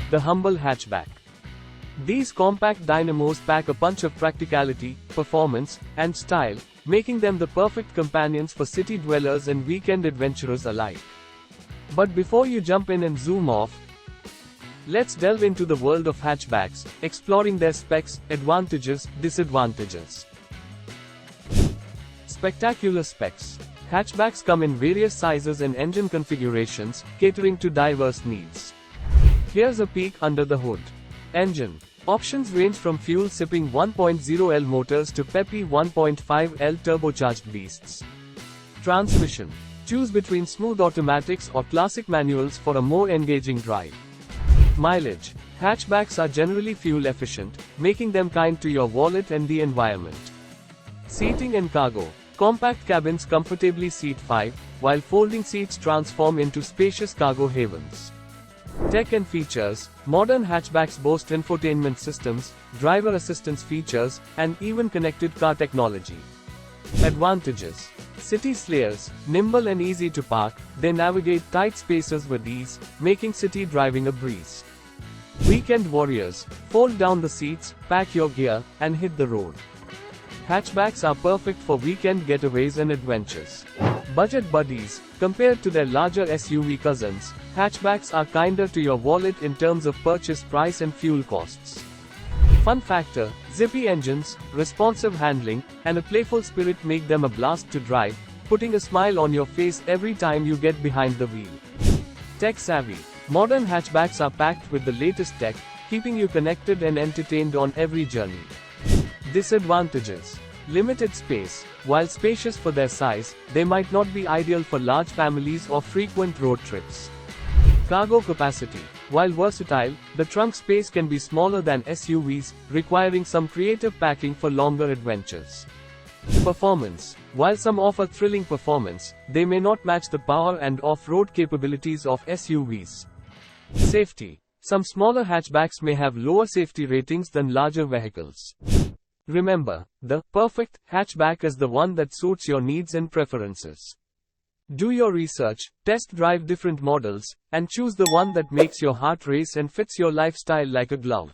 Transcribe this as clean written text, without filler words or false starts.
the humble hatchback. These compact dynamos pack a punch of practicality, performance, and style, making them the perfect companions for city dwellers and weekend adventurers alike. But before you jump in and zoom off, let's delve into the world of hatchbacks, exploring their specs, advantages, disadvantages. Spectacular specs. Hatchbacks come in various sizes and engine configurations, catering to diverse needs. Here's a peek under the hood. Engine. Options range from fuel-sipping 1.0L motors to peppy 1.5L turbocharged beasts. Transmission. Choose between smooth automatics or classic manuals for a more engaging drive. Mileage. Hatchbacks are generally fuel efficient, making them kind to your wallet and the environment. Seating and cargo. Compact cabins comfortably seat 5, while folding seats transform into spacious cargo havens. Tech and features. Modern hatchbacks boast infotainment systems, driver assistance features, and even connected car technology. Advantages. City slayers. Nimble and easy to park, they navigate tight spaces with ease, making city driving a breeze. Weekend warriors. Fold down the seats, pack your gear, and hit the road. Hatchbacks are perfect for weekend getaways and adventures. Budget buddies. Compared to their larger SUV cousins, hatchbacks are kinder to your wallet in terms of purchase price and fuel costs. Fun factor: zippy engines, responsive handling, and a playful spirit make them a blast to drive, putting a smile on your face every time you get behind the wheel. Tech savvy. Modern hatchbacks are packed with the latest tech, keeping you connected and entertained on every journey. Disadvantages. Limited space. While spacious for their size, they might not be ideal for large families or frequent road trips. Cargo capacity. While versatile, the trunk space can be smaller than SUVs, requiring some creative packing for longer adventures. Performance. While some offer thrilling performance, they may not match the power and off-road capabilities of SUVs. Safety. Some smaller hatchbacks may have lower safety ratings than larger vehicles. Remember, the perfect hatchback is the one that suits your needs and preferences. Do your research, test drive different models, and choose the one that makes your heart race and fits your lifestyle like a glove.